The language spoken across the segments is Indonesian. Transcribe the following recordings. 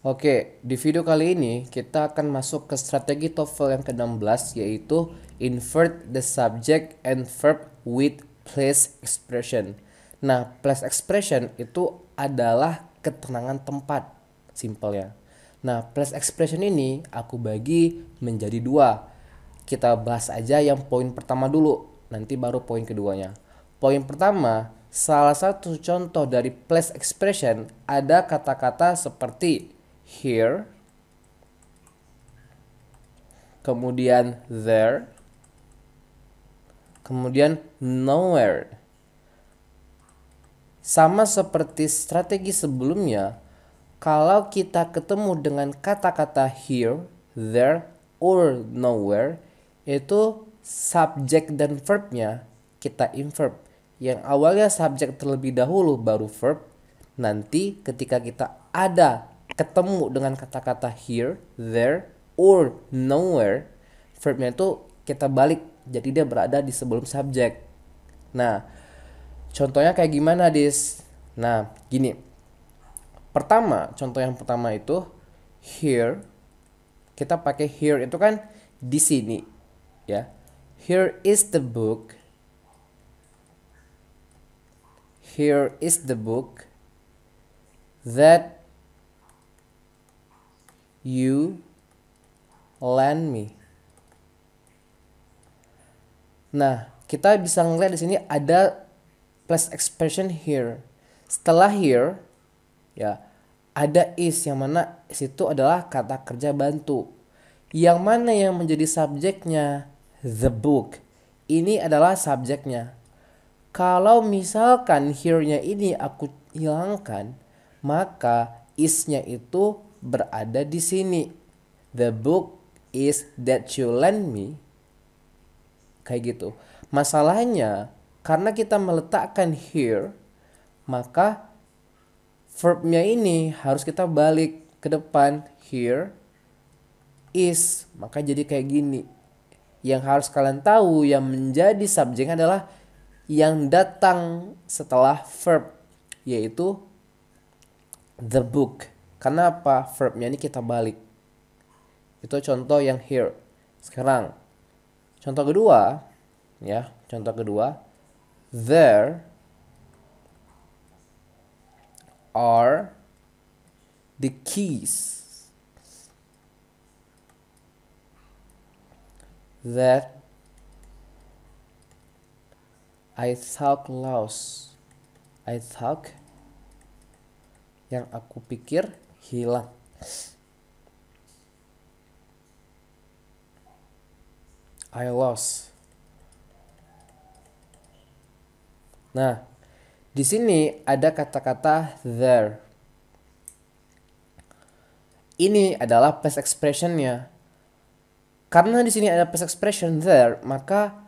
Oke, di video kali ini kita akan masuk ke strategi TOEFL yang ke-16, yaitu invert the subject and verb with place expression. Nah, place expression itu adalah keterangan tempat, simpelnya. Nah, place expression ini aku bagi menjadi dua. Kita bahas aja yang poin pertama dulu, nanti baru poin keduanya. Poin pertama, salah satu contoh dari place expression ada kata-kata seperti here, kemudian there, kemudian nowhere. Sama seperti strategi sebelumnya, kalau kita ketemu dengan kata-kata here, there, or nowhere, itu subjek dan verbnya kita invert. Yang awalnya subjek terlebih dahulu baru verb. Nanti ketika kita ada ketemu dengan kata-kata here, there, or nowhere, verbnya itu kita balik. Jadi dia berada di sebelum subjek. Nah, contohnya kayak gimana, Dis? Nah, gini. Contoh yang pertama itu here. Kita pakai here itu kan di sini, ya. Here is the book. Here is the book that you lend me. Nah, kita bisa ngeliat di sini ada plus expression here. Setelah here, ya, ada is, yang mana is itu adalah kata kerja bantu. Yang mana yang menjadi subjeknya? The book. Ini adalah subjeknya. Kalau misalkan here-nya ini aku hilangkan, maka is-nya itu berada di sini. The book is that you lend me. Kayak gitu. Masalahnya, karena kita meletakkan here, maka verbnya ini harus kita balik ke depan. Here is, maka jadi kayak gini. Yang harus kalian tahu, yang menjadi subjek adalah yang datang setelah verb, yaitu the book. Kenapa? Verbnya ini kita balik. Itu contoh yang here. Sekarang contoh kedua, ya. Contoh kedua, there are the keys that I thought lost. I thought, yang aku pikir hilang. I lost. Nah, di sini ada kata-kata there. Ini adalah past expressionnya. Karena di sini ada past expression there, maka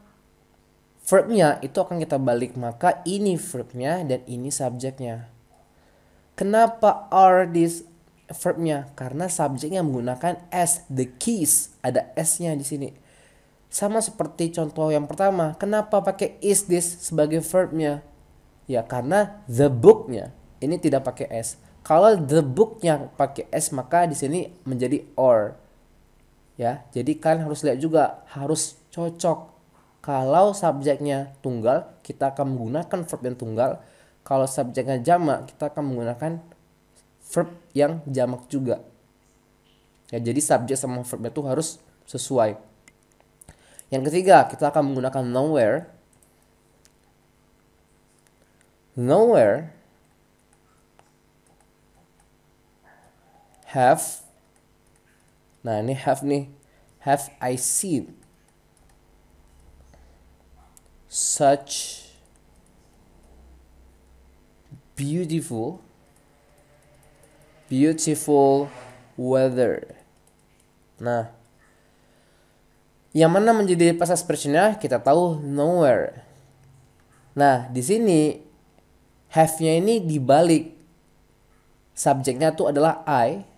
verbnya itu akan kita balik. Maka ini verbnya dan ini subjeknya. Kenapa are this verbnya? Karena subjeknya menggunakan s, the keys, ada s-nya di sini. Sama seperti contoh yang pertama, kenapa pakai is this sebagai verbnya? Ya karena the book-nya ini tidak pakai s. Kalau the book-nya pakai s, maka di sini menjadi or. Ya, jadi kalian harus lihat juga, harus cocok. Kalau subjeknya tunggal, kita akan menggunakan verb yang tunggal. Kalau subjeknya jamak, kita akan menggunakan verb yang jamak juga. Ya, jadi subjek sama verbnya itu harus sesuai. Yang ketiga, kita akan menggunakan nowhere. Nowhere have. Nah, ini have nih. Have I seen such beautiful weather. Nah, yang mana menjadi past expressionnya? Kita tahu nowhere. Nah, di sini have-nya ini dibalik. Subjeknya itu adalah I.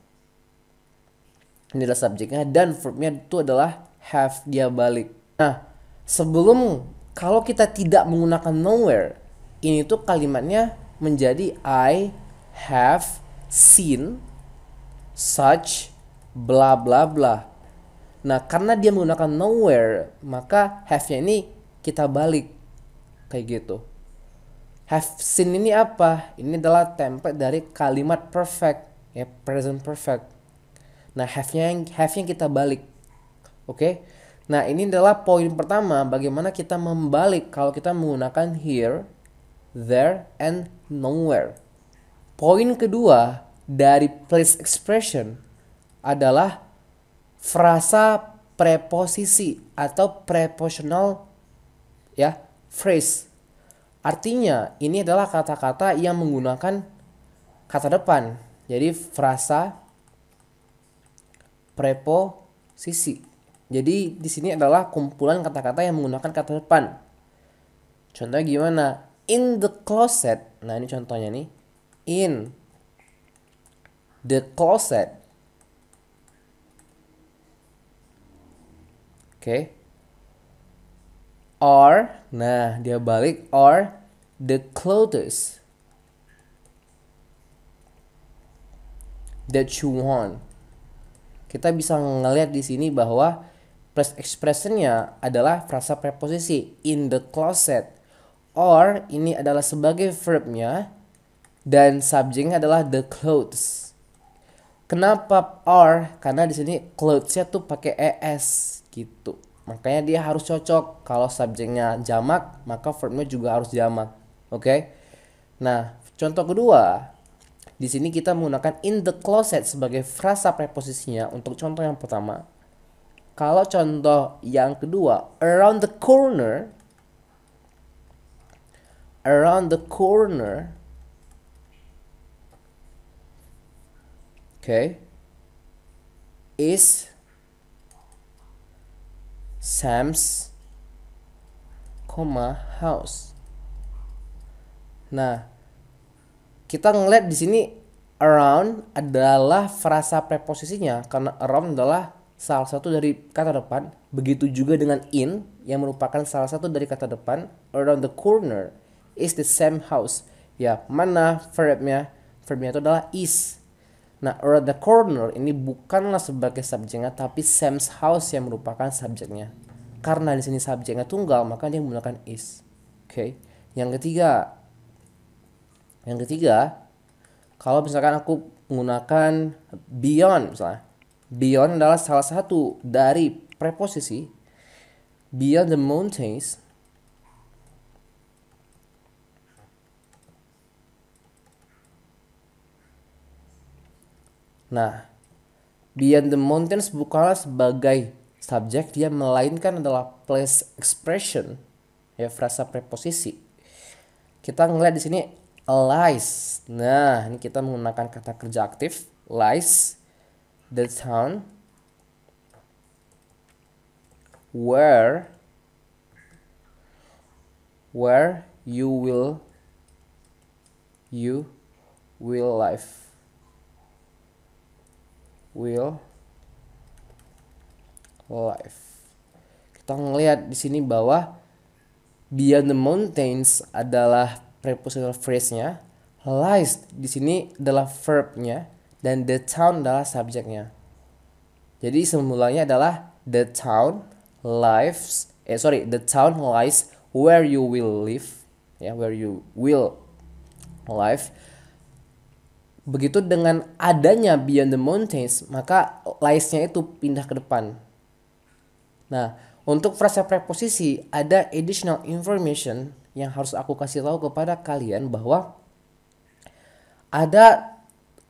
Ini adalah subjeknya, dan verbnya itu adalah have, dia balik. Nah, kalau kita tidak menggunakan nowhere, ini tuh kalimatnya menjadi I have seen such, bla bla bla. Nah, karena dia menggunakan nowhere, maka have-nya ini kita balik kayak gitu. Have seen ini apa? Ini adalah template dari kalimat perfect, ya, present perfect. Nah, have-nya kita balik. Oke. Nah, ini adalah poin pertama bagaimana kita membalik kalau kita menggunakan here, there, and nowhere. Poin kedua dari place expression adalah frasa preposisi atau prepositional, ya, phrase. Artinya ini adalah kata-kata yang menggunakan kata depan. Jadi frasa preposisi. Jadi di sini adalah kumpulan kata-kata yang menggunakan kata depan. Contohnya gimana? In the closet. Nah, ini contohnya nih. In the closet. Oke. Or, nah dia balik, or the clothes that you want. Kita bisa ngelihat di sini bahwa past expressionnya adalah frasa preposisi in the closet. Or ini adalah sebagai verbnya dan subjeknya adalah the clothes. Kenapa or? Karena di sini clothes-nya tuh pakai es gitu. Makanya dia harus cocok. Kalau subjeknya jamak, maka verbnya juga harus jamak. Oke? Nah, contoh kedua, di sini kita menggunakan in the closet sebagai frasa preposisinya untuk contoh yang pertama. Kalau contoh yang kedua, around the corner. Around the corner. Okay. Is Sam's, house. Nah, kita ngeliat di sini around adalah frasa preposisinya karena around adalah salah satu dari kata depan. Begitu juga dengan in yang merupakan salah satu dari kata depan. Around the corner is the same house. Ya, mana verbnya? Verbnya itu adalah is. Nah, around the corner ini bukanlah sebagai subjeknya, tapi Sam's house yang merupakan subjeknya. Karena di sini subjeknya tunggal, maka dia menggunakan is. Oke. Yang ketiga, kalau misalkan aku menggunakan beyond misalnya. Beyond adalah salah satu dari preposisi. Beyond the mountains. Nah, beyond the mountains bukanlah sebagai subjek, dia melainkan adalah place expression, ya, frasa preposisi. Kita ngeliat di sini lies. Nah, ini kita menggunakan kata kerja aktif, lies, the town where you will live. Kita ngelihat di sini bahwa beyond the mountains adalah prepositional phrase-nya, lies di sini adalah verb-nya, dan the town adalah subjeknya. Jadi semulanya adalah the town lies where you will live, ya, where you will live. Begitu dengan adanya beyond the mountains, maka lies-nya itu pindah ke depan. Nah, untuk frasa preposisi ada additional information yang harus aku kasih tahu kepada kalian bahwa ada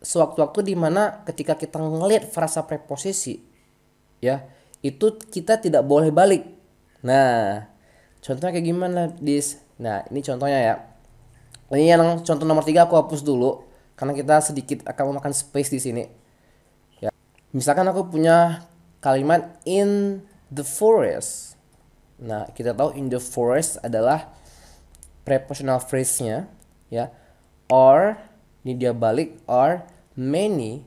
sewaktu-waktu di mana ketika kita ngelihat frasa preposisi, ya, itu kita tidak boleh balik. Nah, contohnya kayak gimana, Dis? Nah, ini contohnya ya. Ini yang contoh nomor 3 aku hapus dulu karena kita sedikit akan memakan space di sini. Ya. Misalkan aku punya kalimat in the forest. Nah, kita tahu in the forest adalah prepositional phrase-nya, ya. Or, ini dia balik, or many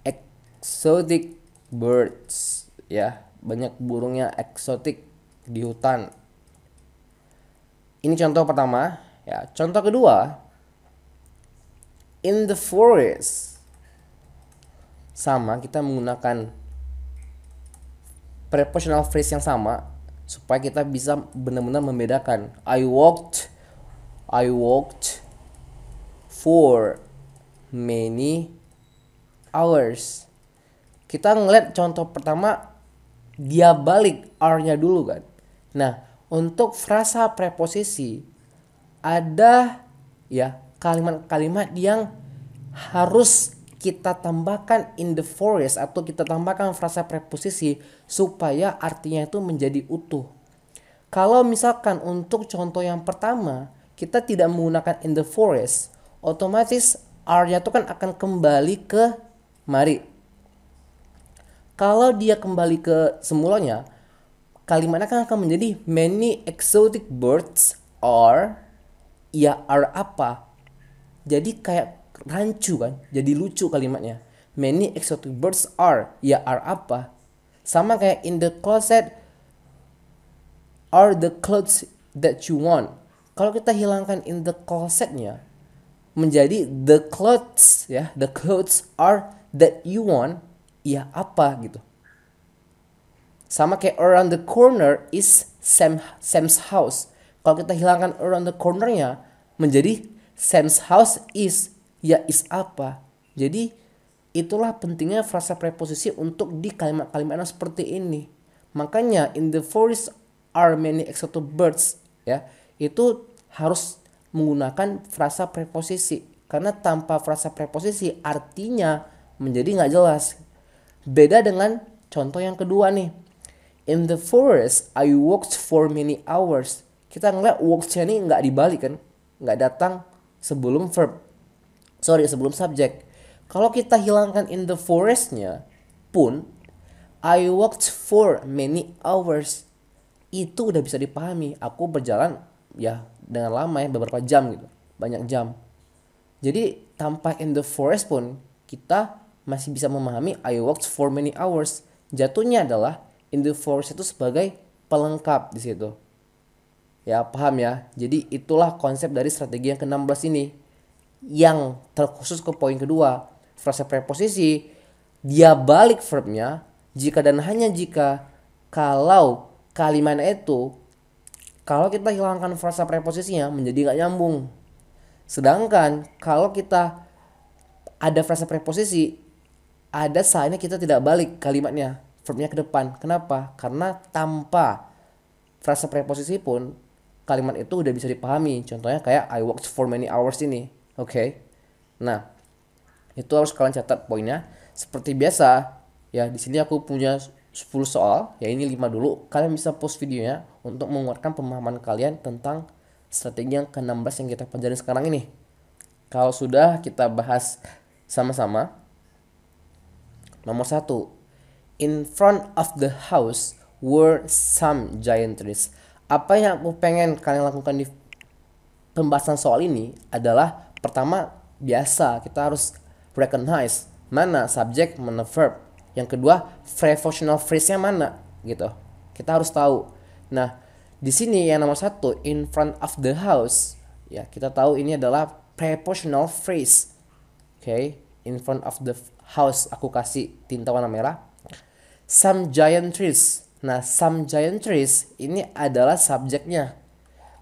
exotic birds, ya. Banyak burungnya eksotik di hutan. Ini contoh pertama, ya. Contoh kedua, in the forest sama, kita menggunakan prepositional phrase yang sama supaya kita bisa benar-benar membedakan. I walked for many hours. Kita ngeliat contoh pertama, dia balik are-nya dulu kan. Nah, untuk frasa preposisi ada ya kalimat-kalimat yang harus kita tambahkan in the forest atau kita tambahkan frasa preposisi supaya artinya itu menjadi utuh. Kalau misalkan untuk contoh yang pertama kita tidak menggunakan in the forest, otomatis are-nya itu kan akan kembali ke mari. Kalau dia kembali ke semulanya, kalimatnya kan akan menjadi many exotic birds are, ya are apa? Jadi kayak rancu kan, jadi lucu kalimatnya. Many exotic birds are, ya are apa? Sama kayak in the closet are the clothes that you want. Kalau kita hilangkan in the closetnya menjadi the clothes, ya the clothes are that you want, ya apa gitu. Sama kayak around the corner is Sam's house. Kalau kita hilangkan around the cornernya menjadi Sam's house is, ya is apa. Jadi itulah pentingnya frasa preposisi untuk di kalimat-kalimat seperti ini. Makanya in the forest are many exotic birds, ya itu harus menggunakan frasa preposisi. Karena tanpa frasa preposisi artinya menjadi nggak jelas. Beda dengan contoh yang kedua nih. In the forest I walked for many hours. Kita ngeliat walked-nya ini nggak dibalik kan, nggak datang sebelum verb. Sebelum subjek. Kalau kita hilangkan in the forest-nya pun I walked for many hours, itu udah bisa dipahami. Aku berjalan ya dengan lama ya, beberapa jam gitu, banyak jam. Jadi tanpa in the forest pun kita masih bisa memahami I walked for many hours. Jatuhnya adalah in the forest itu sebagai pelengkap di situ. Ya paham ya. Jadi itulah konsep dari strategi yang ke-16 ini. Yang terkhusus ke poin kedua, frasa preposisi dia balik verbnya jika dan hanya jika kalau kalimatnya itu, kalau kita hilangkan frasa preposisinya menjadi gak nyambung. Sedangkan kalau kita ada frasa preposisi, ada saatnya kita tidak balik kalimatnya, verbnya ke depan. Kenapa? Karena tanpa frasa preposisi pun kalimat itu udah bisa dipahami. Contohnya kayak I worked for many hours ini. Oke. Nah, itu harus kalian catat poinnya. Seperti biasa, ya di sini aku punya 10 soal, ya ini 5 dulu. Kalian bisa post videonya untuk menguatkan pemahaman kalian tentang strategi yang ke-16 yang kita pelajari sekarang ini. Kalau sudah, kita bahas sama-sama. Nomor 1. In front of the house were some giant trees. Apa yang aku pengen kalian lakukan di pembahasan soal ini adalah pertama, biasa kita harus recognize mana subjek, mana verb. Yang kedua, prepositional phrase-nya mana gitu. Kita harus tahu. Nah, di sini yang nomor 1, in front of the house, ya kita tahu ini adalah prepositional phrase. Oke, in front of the house aku kasih tinta warna merah. Some giant trees. Nah, some giant trees ini adalah subjeknya.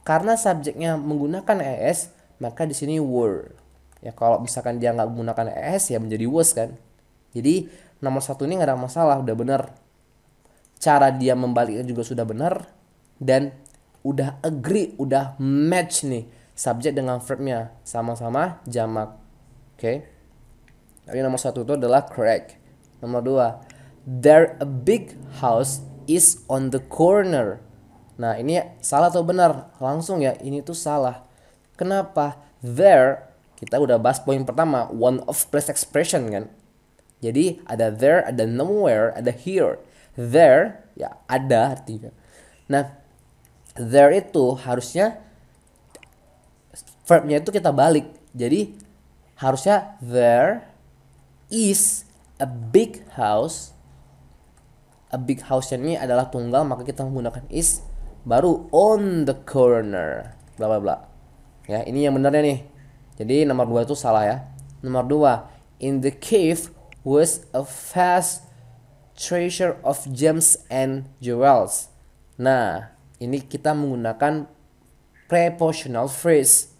Karena subjeknya menggunakan es, maka di sini were. Ya kalau misalkan dia nggak menggunakan es, ya menjadi was kan. Jadi nomor 1 ini nggak ada masalah, udah benar. Cara dia membaliknya juga sudah benar dan udah agree, udah match nih subjek dengan verbnya, sama-sama jamak. Oke. Jadi nomor 1 itu adalah correct. Nomor 2, there a big house is on the corner. Nah ini salah atau benar? Langsung ya, ini tuh salah. Kenapa? There, kita udah bahas poin pertama, one of place expression kan. Jadi ada there, ada nowhere, ada here. There, ya ada artinya. Nah, there itu harusnya verbnya itu kita balik. Jadi harusnya there is a big house. A big house ini adalah tunggal, maka kita menggunakan is. Baru on the corner, bla bla bla. Ya, ini yang benarnya nih. Jadi nomor 2 itu salah ya. Nomor 2, in the cave was a vast treasure of gems and jewels. Nah, ini kita menggunakan prepositional phrase.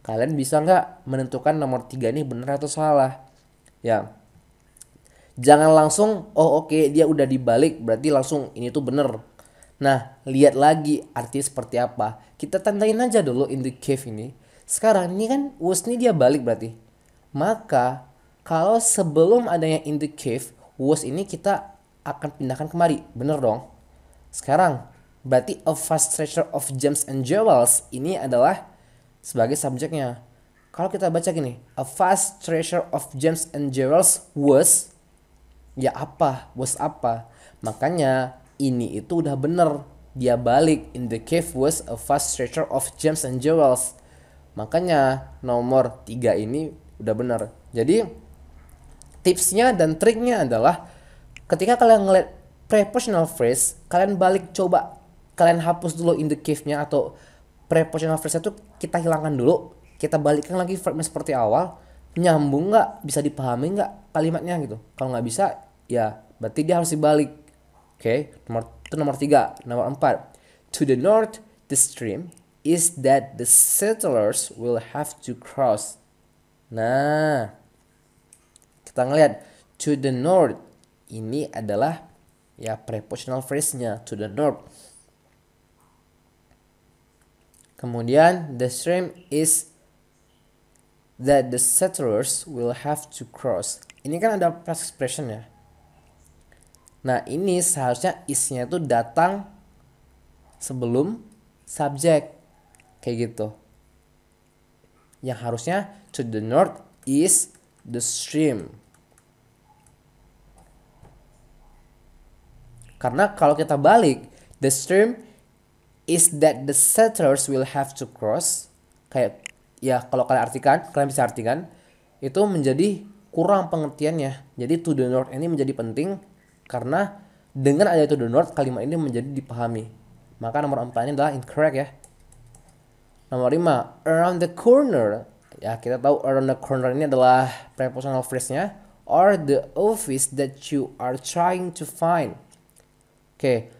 Kalian bisa nggak menentukan nomor 3 ini benar atau salah? Ya, jangan langsung, oh oke, dia udah dibalik, berarti langsung ini tuh bener. Nah, lihat lagi arti seperti apa. Kita tandain aja dulu in the cave ini. Sekarang ini kan was ini dia balik berarti. Maka, kalau sebelum adanya in the cave, was ini kita akan pindahkan kemari. Bener dong? Sekarang, berarti a vast treasure of gems and jewels ini adalah sebagai subjeknya. Kalau kita baca gini, a vast treasure of gems and jewels was, ya apa? Was apa? Makanya ini itu udah bener. Dia balik, in the cave was a vast treasure of gems and jewels. Makanya nomor 3 ini udah bener. Jadi tipsnya dan triknya adalah ketika kalian ngeliat prepositional phrase, kalian balik, coba kalian hapus dulu in the cave-nya atau prepositional phrase itu kita hilangkan dulu, kita balikkan lagi verbnya seperti awal, nyambung nggak, bisa dipahami nggak kalimatnya gitu. Kalau nggak bisa, ya berarti dia harus dibalik. Oke, nomor 3. Nomor 4, to the north the stream is that the settlers will have to cross. Nah, kita ngeliat to the north ini adalah ya prepositional phrase-nya, to the north. Kemudian the stream is that the settlers will have to cross. Ini kan ada past expression ya. Nah, ini seharusnya is-nya itu datang sebelum subjek. Kayak gitu. Yang harusnya to the north is the stream. Karena kalau kita balik, the stream is that the settlers will have to cross. Kayak ya kalau kalian bisa artikan itu menjadi kurang pengertiannya. Jadi to the north ini menjadi penting karena dengan ada to the north kalimat ini menjadi dipahami. Maka nomor 4 ini adalah incorrect ya. Nomor 5, around the corner. Ya, kita tahu around the corner ini adalah prepositional phrase-nya, or the office that you are trying to find. Oke.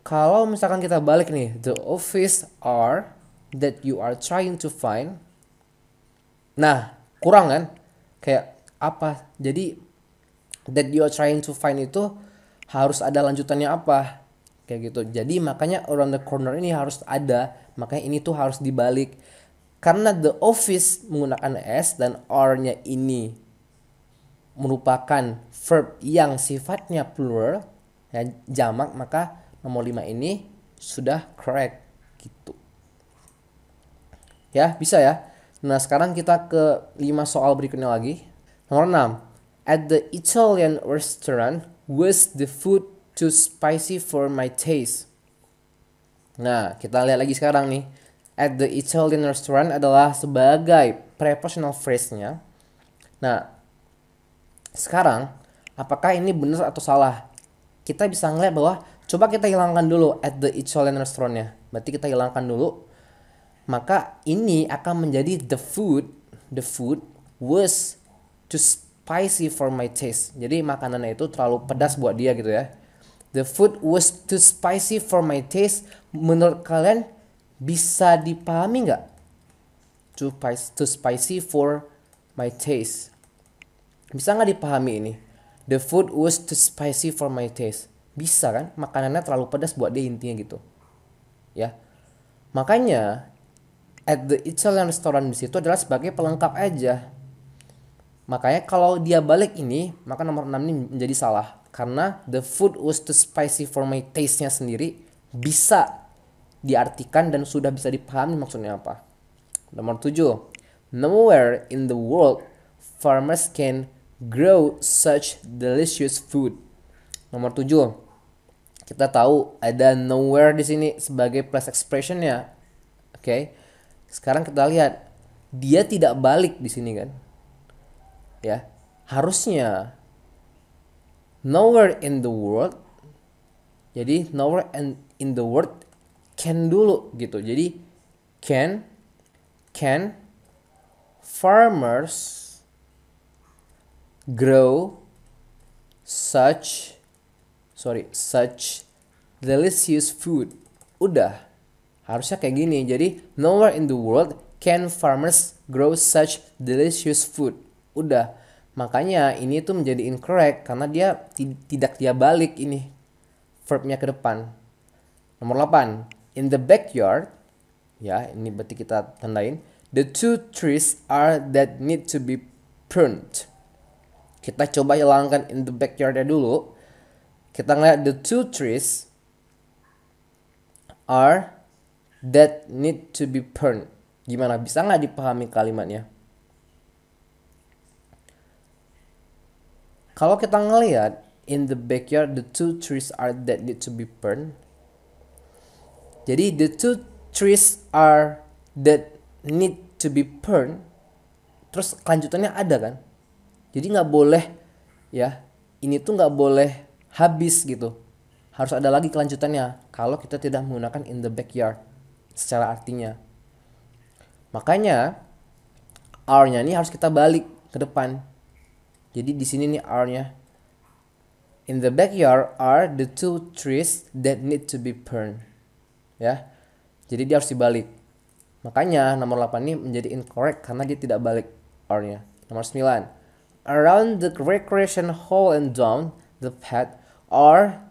Kalau misalkan kita balik nih, the office are that you are trying to find. Nah, kurang kan? Kayak apa? Jadi that you are trying to find itu harus ada lanjutannya apa? Kayak gitu. Jadi makanya around the corner ini harus ada. Makanya ini tuh harus dibalik. Karena the office menggunakan s dan are-nya ini merupakan verb yang sifatnya plural, ya, jamak, maka nomor 5 ini sudah correct gitu. Ya, bisa ya. Nah, sekarang kita ke 5 soal berikutnya lagi. Nomor 6. At the Italian restaurant, was the food too spicy for my taste? Nah, kita lihat lagi sekarang nih. At the Italian restaurant adalah sebagai prepositional phrase-nya. Nah, sekarang apakah ini benar atau salah? Kita bisa ngeliat bahwa coba kita hilangkan dulu at the Italian restaurant-nya. Berarti kita hilangkan dulu. Maka ini akan menjadi the food was too spicy for my taste. Jadi makanannya itu terlalu pedas buat dia gitu ya. The food was too spicy for my taste. Menurut kalian bisa dipahami nggak? Too spicy for my taste. Bisa nggak dipahami ini? The food was too spicy for my taste. Bisa kan? Makanannya terlalu pedas buat dia intinya gitu. Ya. Makanya at the Italian restaurant di situ adalah sebagai pelengkap aja. Makanya kalau dia balik ini, maka nomor 6 ini menjadi salah. Karena the food was too spicy for my taste-nya sendiri bisa diartikan dan sudah bisa dipahami maksudnya apa. Nomor 7. Nowhere in the world farmers can grow such delicious food. Nomor 7. Kita tahu ada nowhere di sini sebagai past expression-nya. Oke. Sekarang kita lihat dia tidak balik di sini kan. Ya. Harusnya nowhere in the world. Jadi nowhere in the world can dulu gitu. Jadi can farmers grow such delicious food. Udah, harusnya kayak gini. Jadi nowhere in the world can farmers grow such delicious food. Udah, makanya ini tuh menjadi incorrect karena dia tidak dia balik ini verbnya ke depan. Nomor 8, in the backyard, ya ini berarti kita tandain, the two trees are that need to be pruned. Kita coba hilangkan in the backyardnya dulu. Kita ngeliat the two trees are that need to be pruned. Gimana, bisa nggak dipahami kalimatnya? Kalau kita ngeliat in the backyard the two trees are that need to be pruned. Jadi the two trees are that need to be pruned. Terus kelanjutannya ada kan? Jadi nggak boleh ya, ini tuh nggak boleh habis gitu. Harus ada lagi kelanjutannya kalau kita tidak menggunakan in the backyard secara artinya. Makanya R-nya ini harus kita balik ke depan. Jadi di sini nih R-nya. In the backyard are the two trees that need to be pruned. Ya. Jadi dia harus dibalik. Makanya nomor 8 ini menjadi incorrect karena dia tidak balik R-nya. Nomor 9. Around the recreation hall and down the path are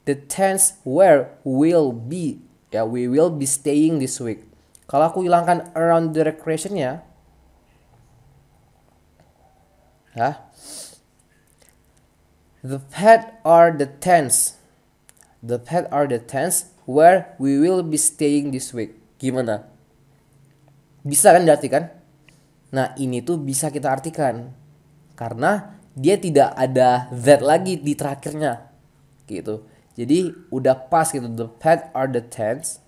the tents where we will be staying this week. Kalau aku hilangkan around the recreation-nya, ya, the path are the tents. The path are the tents where we will be staying this week. Gimana? Bisa kan diartikan? Nah ini tuh bisa kita artikan karena dia tidak ada that lagi di terakhirnya gitu. Jadi udah pas gitu. The path are the tents.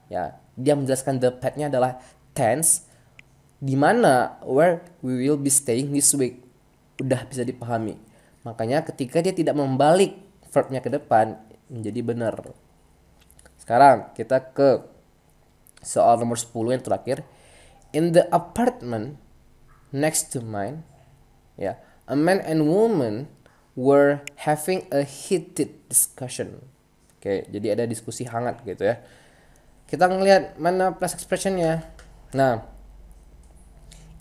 Ya, dia menjelaskan the path-nya adalah tents di mana where we will be staying this week. Udah bisa dipahami. Makanya ketika dia tidak membalik verbnya ke depan menjadi benar. Sekarang kita ke soal nomor 10 yang terakhir. In the apartment next to mine, ya, a man and woman were having a heated discussion. Oke, jadi ada diskusi hangat gitu ya. Kita ngelihat mana plus expressionnya. Nah,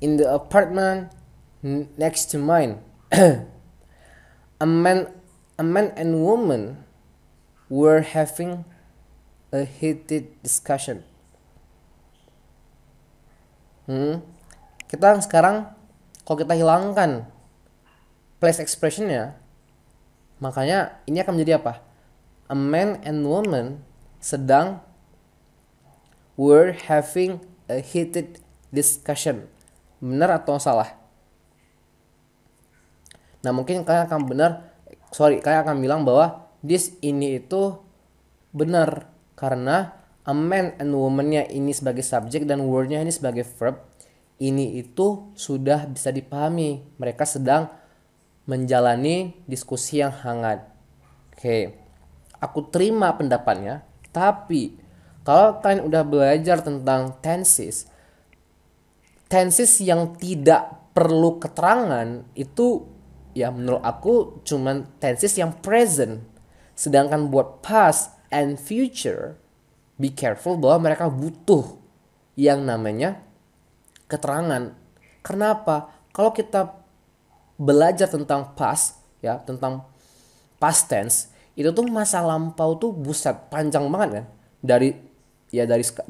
in the apartment next to mine, a man and woman were having a heated discussion. Kita sekarang kalau kita hilangkan place expressionnya, makanya ini akan menjadi apa? A man and woman were having a heated discussion. Benar atau salah? Nah mungkin kalian akan bilang bahwa ini itu benar karena a man and woman-nya ini sebagai subjek dan word-nya ini sebagai verb. Ini itu sudah bisa dipahami. Mereka sedang menjalani diskusi yang hangat. Oke, aku terima pendapatnya. Tapi kalau kalian udah belajar tentang tenses yang tidak perlu keterangan itu ya menurut aku cuman tenses yang present. Sedangkan buat past and future, be careful bahwa mereka butuh yang namanya keterangan. Kenapa? Kalau kita belajar tentang past, ya, tentang past tense, itu tuh masa lampau tuh buset panjang banget kan.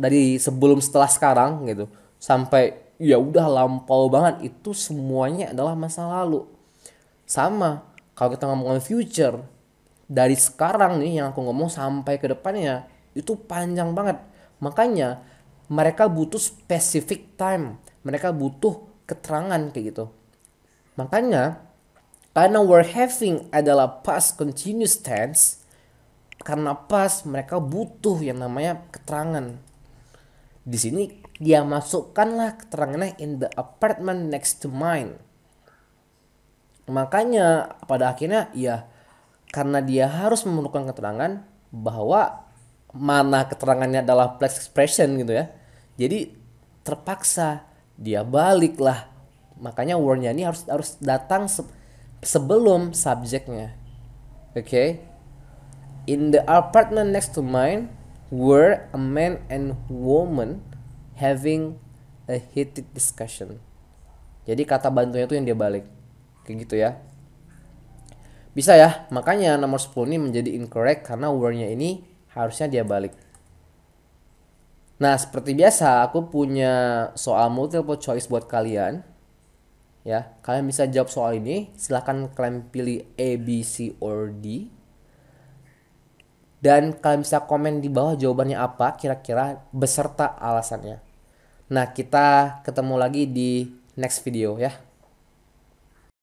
Dari sebelum setelah sekarang gitu sampai ya udah lampau banget, itu semuanya adalah masa lalu. Sama kalau kita ngomongin future, dari sekarang nih yang aku ngomong sampai ke depannya itu panjang banget. Makanya mereka butuh specific time. Mereka butuh keterangan kayak gitu. Makanya karena were having adalah past continuous tense, karena past mereka butuh yang namanya keterangan. Di sini dia masukkanlah keterangannya in the apartment next to mine. Makanya pada akhirnya ya karena dia harus memerlukan keterangan bahwa mana keterangannya adalah plus expression gitu ya. Jadi terpaksa dia balik lah. Makanya wordnya ini harus datang sebelum subjeknya. Oke. In the apartment next to mine were a man and woman having a heated discussion. Jadi kata bantunya itu yang dia balik. Kayak gitu ya. Bisa ya, makanya nomor 10 ini menjadi incorrect karena were-nya ini harusnya dia balik. Nah, seperti biasa aku punya soal multiple choice buat kalian. Ya, kalian bisa jawab soal ini. Silahkan kalian pilih A, B, C, or D. Dan kalian bisa komen di bawah jawabannya apa kira-kira beserta alasannya. Nah, kita ketemu lagi di next video ya.